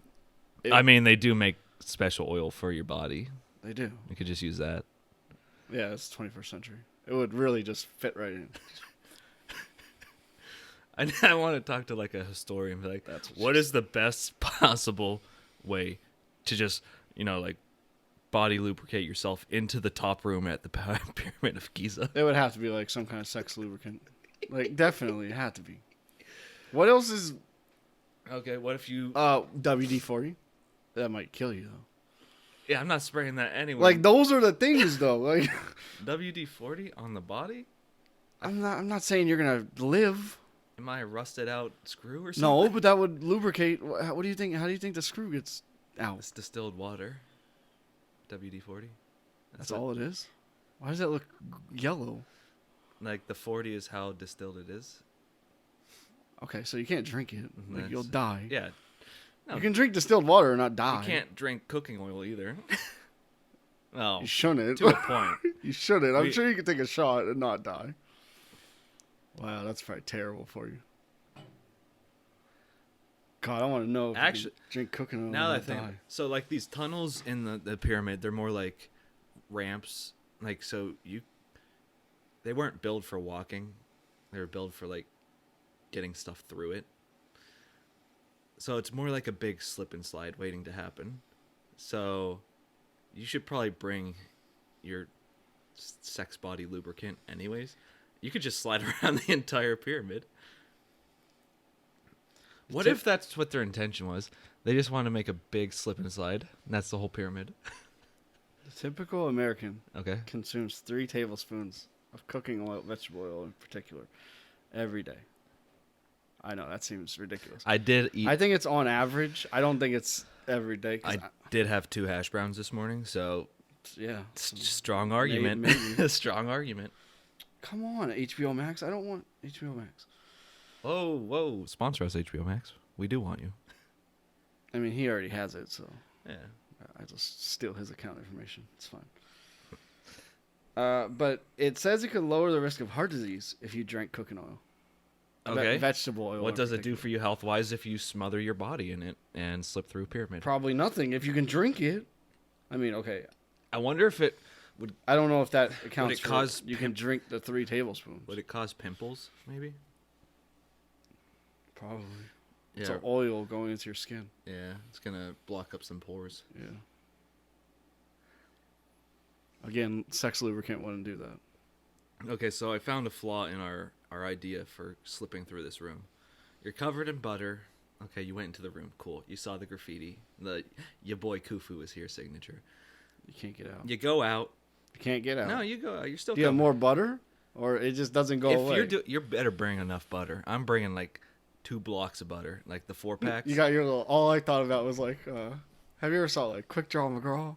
I mean, they do make special oil for your body. They do. You could just use that. Yeah, it's 21st century. It would really just fit right in. I want to talk to like a historian. Be like, That's what is the best possible way to just like body lubricate yourself into the top room at the Pyramid of Giza? It would have to be like some kind of sex lubricant. Like definitely, it had to be. What else is Okay, what if you? WD-40? That might kill you though. Yeah, I'm not spraying that anyway. Like those are the things though. Like WD-40 on the body? I'm not saying you're gonna live. Am I a rusted out screw or something? No, but that would lubricate. What do you think? How do you think the screw gets out? It's distilled water. WD-40. That's all it is. Why does that look yellow? Like the 40 is how distilled it is. Okay, so you can't drink it. Like That's- you'll die. Yeah. No, You can drink distilled water and not die. you can't drink cooking oil either. Oh, You shouldn't. to a point. You shouldn't. I'm We- sure you can take a shot and not die. Wow, that's probably terrible for you. God, I want to know if Actually- you can drink cooking oil Now that I and think, not die. so like these tunnels in the pyramid, they're more like ramps. Like they weren't built for walking; they were built for like getting stuff through it. So it's more like a big slip and slide waiting to happen. So you should probably bring your sex body lubricant, anyways. You could just slide around the entire pyramid. What if that's what their intention was? They just want to make a big slip and slide. And that's the whole pyramid. The typical American Okay. consumes 3 tablespoons of cooking oil, vegetable oil in particular, every day. I know, that seems ridiculous. I did eat. I think it's on average. I don't think it's every day. I did have 2 hash browns this morning, so yeah. strong argument. Maybe. Strong argument. Come on, HBO Max. I don't want HBO Max. Whoa. Sponsor us, HBO Max. We do want you. I mean, he already has it, so Yeah. I just steal his account information. It's fine. But it says it could lower the risk of heart disease if you drink cooking oil. Okay. Vegetable oil. What does it do for you health-wise if you smother your body in it and slip through a pyramid? Probably nothing if you can drink it. I mean, okay. I wonder if it would. I don't know if that accounts for cause you can drink the 3 tablespoons. Would it cause pimples? Maybe. Probably. Yeah. It's oil going into your skin. Yeah. It's gonna block up some pores. Yeah. Again, sex lubricant wouldn't do that. Okay, so I found a flaw in our idea for slipping through this room. You're covered in butter. Okay, you went into the room. Cool. You saw the graffiti. Your boy Kufu is here signature. You can't get out. You go out. You can't get out. No, you go out. You're still Do you have covered. more butter? Or it just doesn't go away? If you better bring enough butter. I'm bringing like 2 blocks of butter, like the 4-packs. You got your little... All I thought about was like... have you ever saw like Quick Draw McGraw?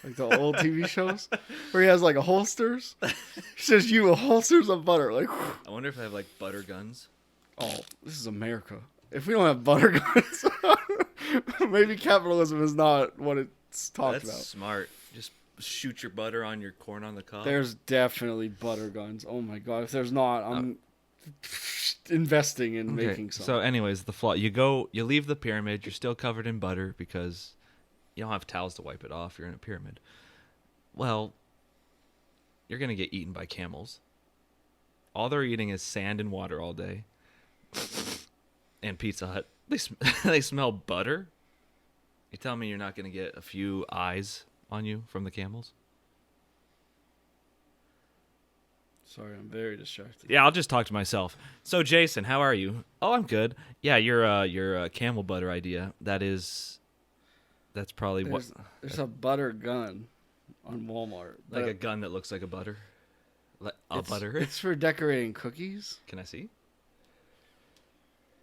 Like the old TV shows? Where he has like a holsters? He says you holsters of butter. Like... I wonder if I have like butter guns. Oh, this is America. If we don't have butter guns... maybe capitalism is not what it's talked about. That's smart. Just shoot your butter on your corn on the cob. There's definitely butter guns. Oh my god! If there's not, I'm investing in making some. So, anyways, the flaw: you leave the pyramid. You're still covered in butter because you don't have towels to wipe it off. You're in a pyramid. Well, you're gonna get eaten by camels. All they're eating is sand and water all day. And Pizza Hut, they smell butter. You tell me you're not gonna get a few eyes on you from the camels? Sorry, I'm very distracted. Yeah, I'll just talk to myself. So, Jason, how are you? Oh, I'm good. Yeah, your camel butter idea. That's probably There's a butter gun on Walmart. like a gun that looks like a butter. Butter. It's for decorating cookies. Can I see?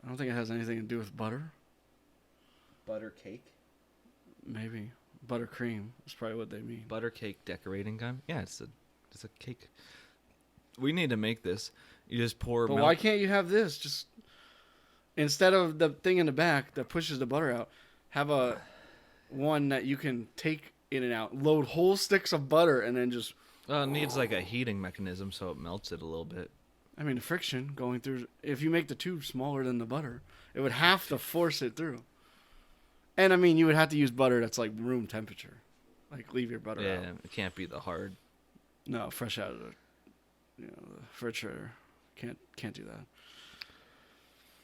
I don't think it has anything to do with butter. Butter cake. Maybe buttercream is probably what they mean. Butter cake decorating gun. Yeah, it's a cake. We need to make this. You just pour. But milk. why can't you have this? Just instead of the thing in the back that pushes the butter out, have a one that you can take in and out. Load whole sticks of butter and then just. Well, it needs like a heating mechanism so it melts it a little bit. I mean, the friction going through. If you make the tube smaller than the butter, it would have to force it through. And I mean, you would have to use butter that's like room temperature. Like leave your butter out. Yeah, it can't be the hard. No, fresh out of the refrigerator. Can't do that.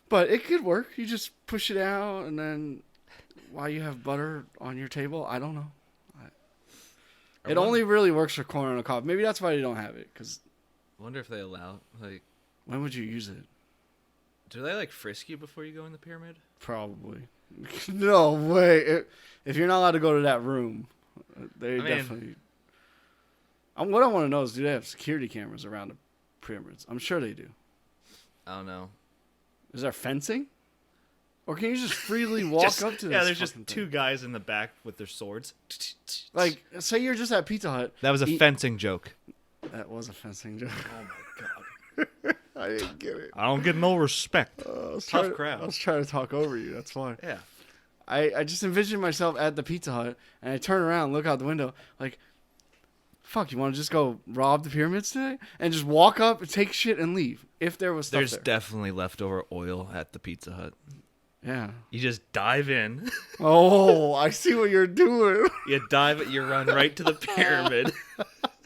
But it could work. You just push it out, and then while you have butter on your table, I don't know. It only really works for corn on the cob. Maybe that's why they don't have it. Cause I wonder if they allow when would you use it? Do they frisk you before you go in the pyramid? Probably. No way. If you're not allowed to go to that room, they definitely. What I want to know is, do they have security cameras around the pyramids? I'm sure they do. I don't know. Is there fencing? Or can you just freely walk up to this? Yeah, there's just fucking 2 thing? guys in the back with their swords. Like, say you're just at Pizza Hut. That was a fencing joke. That was a fencing joke. Oh my god. I didn't get it. I don't get no respect. Tough crowd. I was trying to talk over you. That's fine. Yeah. I just envisioned myself at the Pizza Hut, and I turn around, look out the window, like, fuck, you want to just go rob the pyramids today? And just walk up, take shit, and leave. If there was stuff There's there. definitely leftover oil at the Pizza Hut. Yeah. You just dive in. Oh, I see what you're doing. You run right to the pyramid.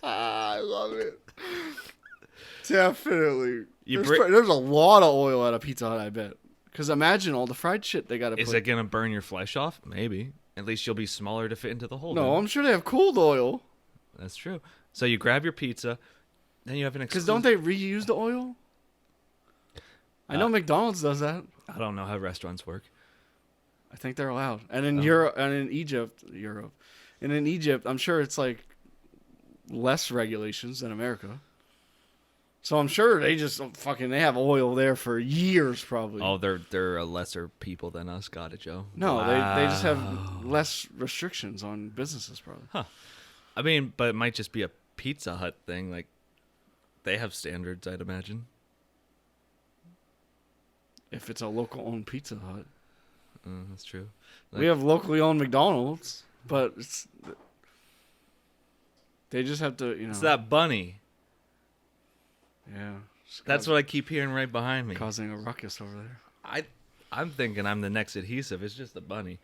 I love it. Definitely. There's a lot of oil at a Pizza Hut, I bet. Because imagine all the fried shit they got to put. Is it going to burn your flesh off? Maybe. At least you'll be smaller to fit into the hole. No, then. I'm sure they have cooled oil. That's true. So you grab your pizza, then you have an Because don't they reuse the oil? I know McDonald's does that. I don't know how restaurants work. I think they're allowed. And in Europe, and in Egypt, and in Egypt, I'm sure it's like less regulations than America. So I'm sure they just they have oil there for years, probably. Oh, they're a lesser people than us. Got it, Joe. No, Wow. they just have less restrictions on businesses, probably. Huh. I mean, but it might just be a Pizza Hut thing. Like, they have standards, I'd imagine. If it's a local owned Pizza Hut. That's true. We have locally owned McDonald's, but they just have to, It's that bunny. Yeah. That's what I keep hearing right behind me. Causing a ruckus over there. I'm thinking I'm the next adhesive. It's just the bunny.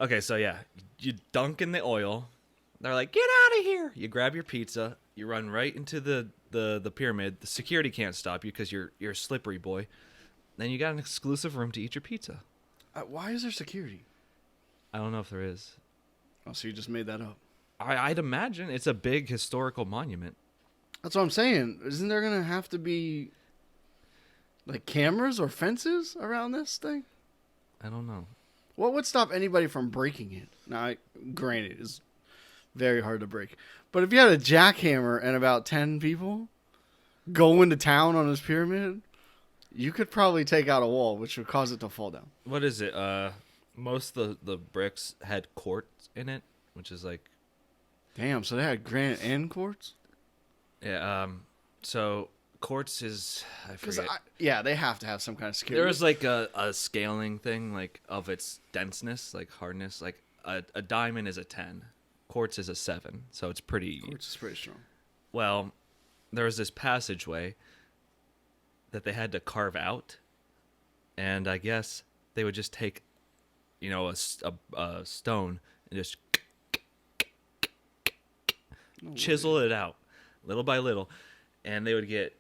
Okay, so yeah, you dunk in the oil. They're like, get out of here. You grab your pizza. You run right into the pyramid. The security can't stop you because you're a slippery boy. Then you got an exclusive room to eat your pizza. Why is there security? I don't know if there is. Oh, so you just made that up. I'd imagine it's a big historical monument. That's what I'm saying. Isn't there going to have to be like cameras or fences around this thing? I don't know. What would stop anybody from breaking it? Now, granted, it's very hard to break. But if you had a jackhammer and about 10 people go into town on this pyramid, you could probably take out a wall, which would cause it to fall down. What is it? Most of the bricks had quartz in it, which is like... Damn, so they had granite and quartz? Yeah, so quartz is... I forget. Yeah, they have to have some kind of security. There was like a scaling thing, like, of its denseness, like hardness. Like, a diamond is a 10. Quartz is a 7, so it's pretty... Quartz is pretty strong. Well, there was this passageway that they had to carve out, and I guess they would just take, a stone and just chisel it out, little by little, and they would get,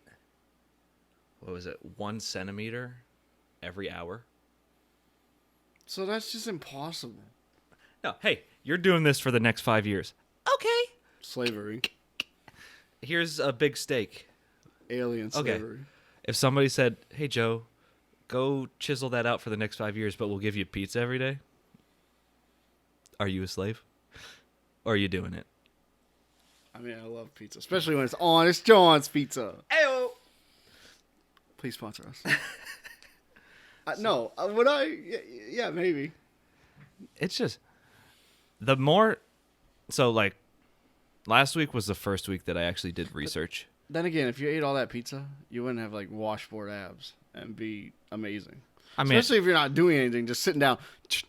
1 centimeter every hour. So that's just impossible. No, hey, you're doing this for the next 5 years. Okay. Slavery. Here's a big steak. Alien slavery. Okay. If somebody said, hey, Joe, go chisel that out for the next 5 years, but we'll give you pizza every day. Are you a slave? Or are you doing it? I mean, I love pizza, especially when it's Honest John's Pizza. Ayo! Please sponsor us. No, would I? Yeah, maybe. It's just the more. So, like, last week was the first week that I actually did research. Then again, if you ate all that pizza, you wouldn't have like washboard abs and be amazing. I mean, especially if you're not doing anything, just sitting down.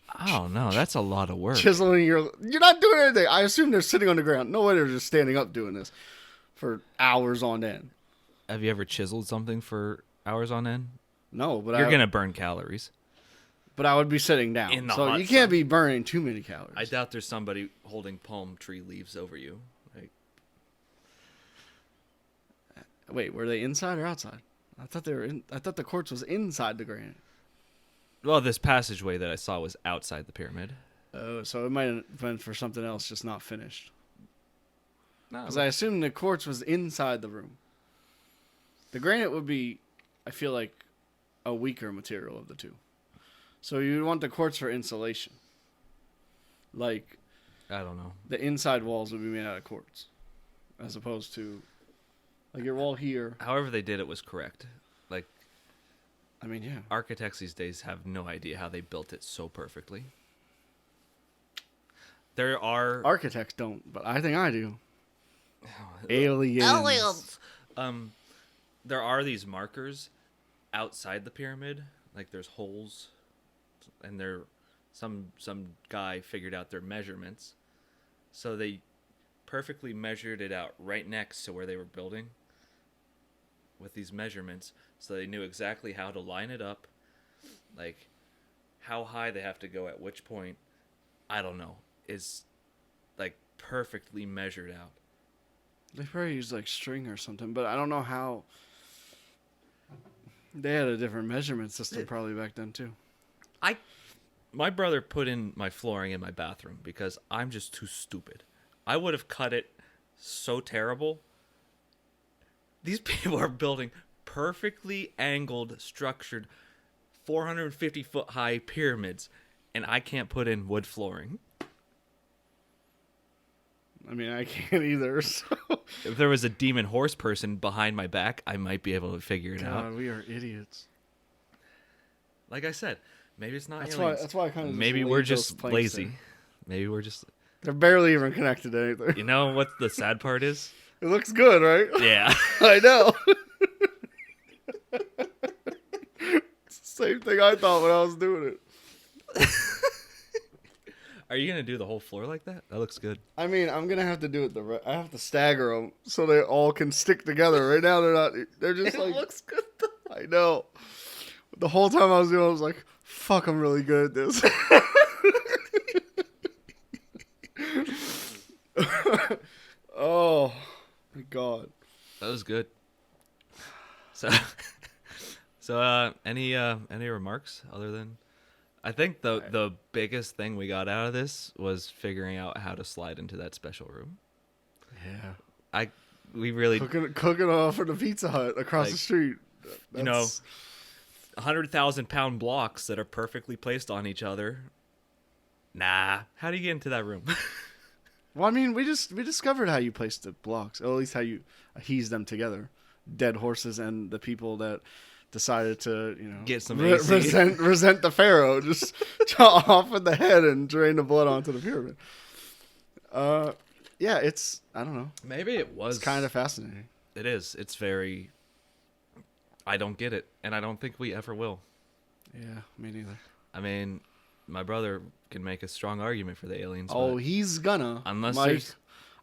I don't know. That's a lot of work. Chiseling you're not doing anything. I assume they're sitting on the ground. No way they're just standing up doing this for hours on end. Have you ever chiseled something for hours on end? No, but you're gonna burn calories. But I would be sitting down, in the so hot you can't sun. be burning too many calories. I doubt there's somebody holding palm tree leaves over you. Like, wait, were they inside or outside? I thought they were in. I thought the quartz was inside the granite. well, this passageway that I saw was outside the pyramid. Oh, so it might have been for something else, just not finished. No, Because I assumed the quartz was inside the room. The granite would be, I feel like, a weaker material of the two. So you'd want the quartz for insulation. Like, I don't know. the inside walls would be made out of quartz. As opposed to, like, your wall here. However they did it was correct. Like, I mean, yeah. architects these days have no idea how they built it so perfectly. There are Architects don't, but I think I do. Aliens. There are these markers outside the pyramid. Like, there's holes, and there some guy figured out their measurements, so they perfectly measured it out right next to where they were building with these measurements, so they knew exactly how to line it up, like how high they have to go at which point. I don't know. It's like perfectly measured out. They probably use like string or something, but I don't know how. They had a different measurement system probably back then too. My brother put in my flooring in my bathroom because I'm just too stupid. I would have cut it so terrible. These people are building perfectly angled, structured, 450-foot high pyramids, and I can't put in wood flooring. I mean, I can't either. So. If there was a demon horse person behind my back, I might be able to figure it out. God, we are idiots. Like I said, maybe it's not That's aliens. why I kind of. Maybe we're just lazy. Maybe we're just. They're barely even connected to anything. You know what the sad part is? It looks good, right? Yeah. I know. It's the same thing I thought when I was doing it. Are you gonna do the whole floor like that? That looks good. I mean, I'm gonna have to do it. I have to stagger them so they all can stick together. Right now, they're not. They're just It like. looks good though. I know. The whole time I was doing, it, I was like, "Fuck, I'm really good at this." Oh my god. That was good. So, any remarks other than? I think the biggest thing we got out of this was figuring out how to slide into that special room. Yeah. We really Cooking off of the Pizza Hut across the street. You know, 100,000-pound blocks that are perfectly placed on each other. Nah, how do you get into that room? Well, I mean, we discovered how you place the blocks, or at least how you adhese them together. Dead horses and the people that decided to, get some AC. resent the pharaoh, just chop off in the head and drain the blood onto the pyramid. Yeah, it's, I don't know. Maybe it was It's kind of fascinating. It is. It's very. I don't get it, and I don't think we ever will. Yeah, me neither. I mean, my brother can make a strong argument for the aliens. Oh, he's gonna. Unless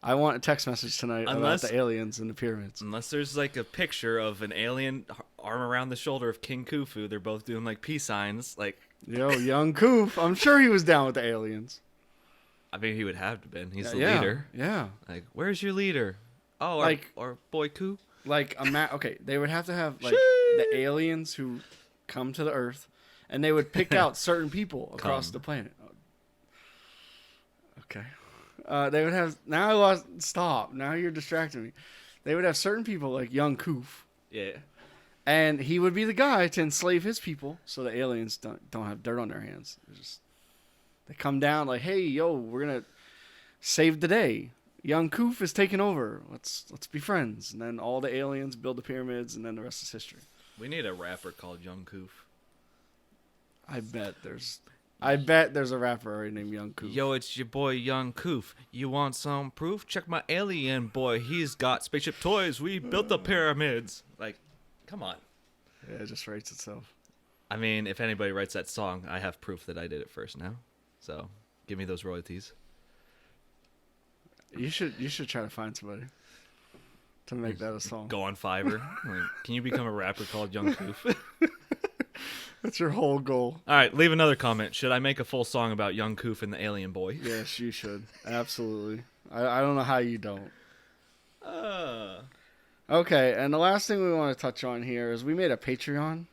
I want a text message tonight about the aliens and the pyramids. Unless there's like a picture of an alien arm around the shoulder of King Khufu, they're both doing like peace signs. Like, yo, young Koof, I'm sure he was down with the aliens. I mean, he would have to been. He's the yeah, leader. Yeah. Like, where's your leader? Oh, our boy Koo. Like okay, they would have to have like the aliens who come to the Earth, and they would pick out certain people across the planet. Okay. They would have stop. Now you're distracting me. They would have certain people like young Koof. Yeah. And he would be the guy to enslave his people, so the aliens don't have dirt on their hands. They come down like, hey, yo, we're gonna save the day. Young Koof is taking over. Let's be friends. And then all the aliens build the pyramids, and then the rest is history. We need a rapper called Young Koof. I bet there's a rapper already named Young Koof. Yo, it's your boy Young Koof. You want some proof? Check my alien boy. He's got spaceship toys. We built the pyramids. Like, come on. Yeah, it just writes itself. I mean, if anybody writes that song, I have proof that I did it first now. So, give me those royalties. You should try to find somebody to make that a song. Go on Fiverr. Like, can you become a rapper called Young Koof? That's your whole goal. All right, leave another comment. Should I make a full song about Young Koof and the alien boy? Yes, you should. Absolutely. I don't know how you don't. Okay, and the last thing we want to touch on here is we made a Patreon.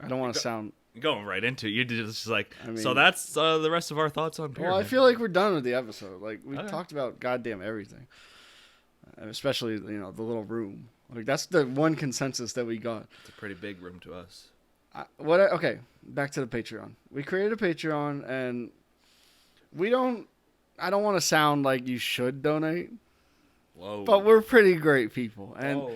I don't want to sound... Going right into it. You just like, I mean, so that's the rest of our thoughts on Pyramid. Well, I feel like we're done with the episode. Like, we Okay. talked about goddamn everything. Especially, the little room. Like, that's the one consensus that we got. It's a pretty big room to us. Okay, back to the Patreon. We created a Patreon, and I don't want to sound like you should donate. Whoa. But we're pretty great people. And Whoa.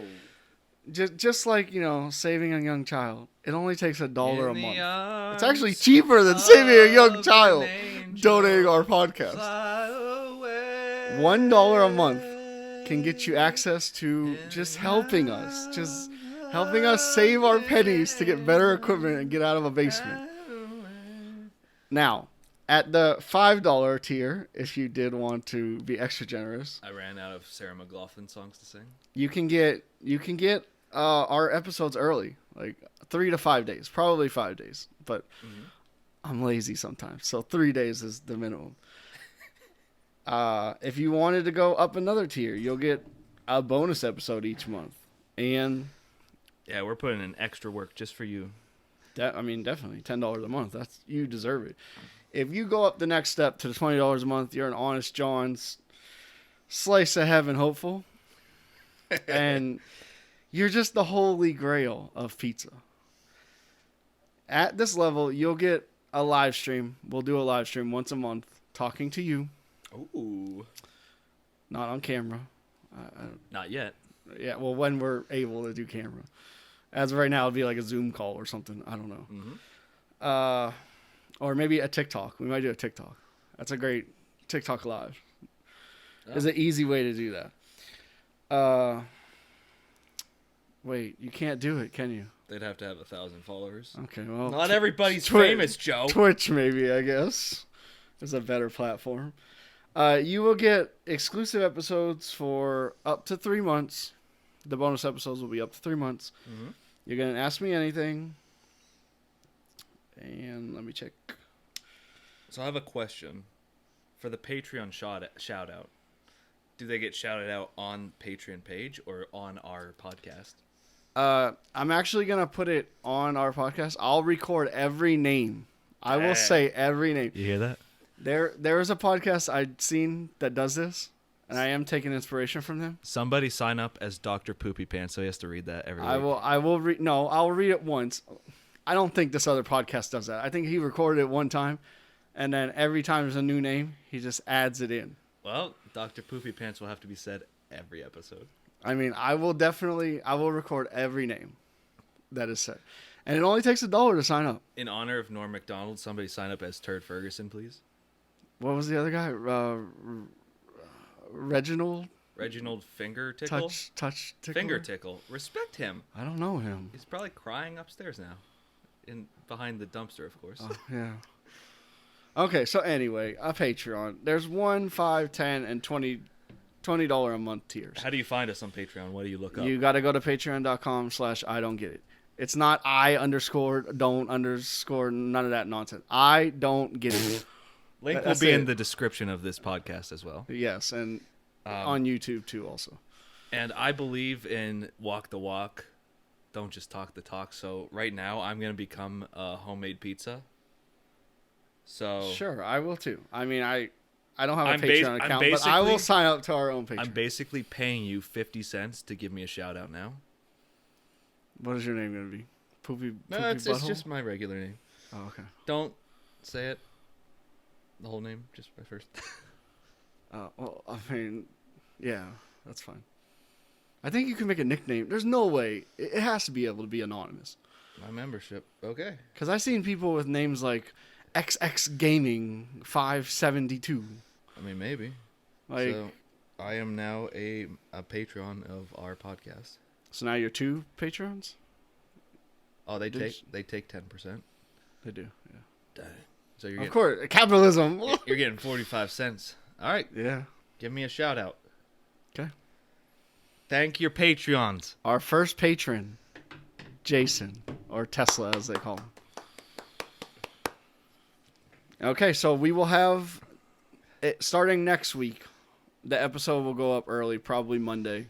just like, saving a young child, it only takes $1 a month. month. It's actually cheaper than saving a young child donating our podcast. $1 a month can get you access to just helping us. Just helping us save our pennies to get better equipment and get out of a basement. Now, at the $5 tier, if you did want to be extra generous, I ran out of Sarah McLachlan songs to sing. you can get our episodes early, like 3 to 5 days, probably 5 days, but I'm lazy sometimes, so 3 days is the minimum. If you wanted to go up another tier, you'll get a bonus episode each month, and yeah, we're putting in extra work just for you. Definitely $10 a month. You deserve it. If you go up the next step to the $20 a month, you're an Honest John's slice of heaven hopeful. And You're just the holy grail of pizza. At this level, you'll get a live stream. We'll do a live stream once a month talking to you. Ooh. Not on camera. Not yet. Yeah, well, when we're able to do camera. As of right now, it'd be like a Zoom call or something. I don't know. Mm-hmm. Or maybe a TikTok. We might do a TikTok. That's a great TikTok live. It's an easy way to do that. Wait, you can't do it, can you? They'd have to have 1,000 followers. Okay, well. Not everybody's famous, Joe. Twitch, maybe, I guess, is a better platform. You will get exclusive episodes for up to 3 months. The bonus episodes will be up to 3 months. Mm-hmm. You're going to ask me anything. And let me check. So I have a question. For the Patreon shout out, do they get shouted out on Patreon page or on our podcast? I'm actually going to put it on our podcast. I'll record every name. I will say every name. You hear that? There is a podcast I'd seen that does this, and I am taking inspiration from them. Somebody sign up as Dr. Poopy Pants, so he has to read that every week. I'll read it once. I don't think this other podcast does that. I think he recorded it one time, and then every time there's a new name, he just adds it in. Well, Dr. Poopy Pants will have to be said every episode. I mean, I will record every name that is said. And it only takes $1 to sign up. In honor of Norm MacDonald, somebody sign up as Turd Ferguson, please. What was the other guy? Reginald? Reginald Finger Tickle? Touch Tickle? Finger Tickle. Respect him. I don't know him. He's probably crying upstairs now. Behind the dumpster, of course. Oh, yeah. Okay, so anyway, a Patreon. There's $1, $5, $10, and $20 a month tiers. How do you find us on Patreon? What do you look up? You got to go to patreon.com/I-don't-get-it. It's not I_don't_ none of that nonsense. I don't get it. Link will be in the description of this podcast as well. Yes, and on YouTube too also. And I believe in walk the walk, don't just talk the talk. So right now I'm going to become a homemade pizza. So sure, I will too. I mean, I don't have a I'm Patreon account, but I will sign up to our own Patreon. I'm basically paying you 50 cents to give me a shout out now. What is your name going to be? Poopy it's Butthole? just my regular name. Oh, okay. Don't say it. The whole name, just my first. Well, I mean, yeah, that's fine. I think you can make a nickname. There's no way. It has to be able to be anonymous. My membership. Okay. Because I've seen people with names like XX Gaming 572. I mean, maybe. Like, so I am now a patron of our podcast. So now you're 2 patrons? Oh, they take 10%. They do, yeah. Dang. So you're of course, capitalism. You're getting 45 cents. All right. Yeah. Give me a shout out. Okay. Thank your Patreons. Our first patron, Jason, or Tesla as they call him. Okay, so we will have it starting next week. The episode will go up early, probably Monday.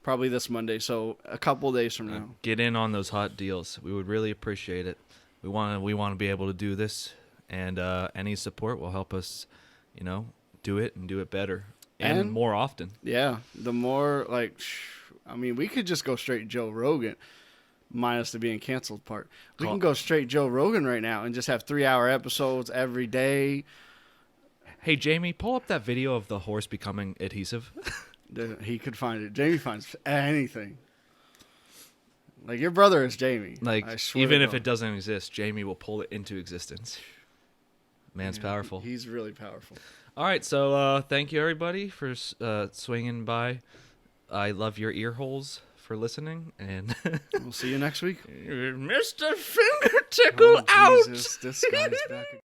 Probably this Monday, so a couple days from now. Get in on those hot deals. We would really appreciate it. We want to be able to do this, and any support will help us, do it and do it better and more often. Yeah, the more we could just go straight Joe Rogan, minus the being canceled part. We can go straight Joe Rogan right now and just have 3-hour episodes every day. Hey Jamie, pull up that video of the horse becoming adhesive. He could find it. Jamie finds anything. Like, your brother is Jamie. Like, I swear even if it doesn't exist, Jamie will pull it into existence. Man's powerful. He's really powerful. All right, so thank you, everybody, for swinging by. I love your ear holes for listening, and we'll see you next week. Mr. Finger Tickle out! Jesus, this guy's back again.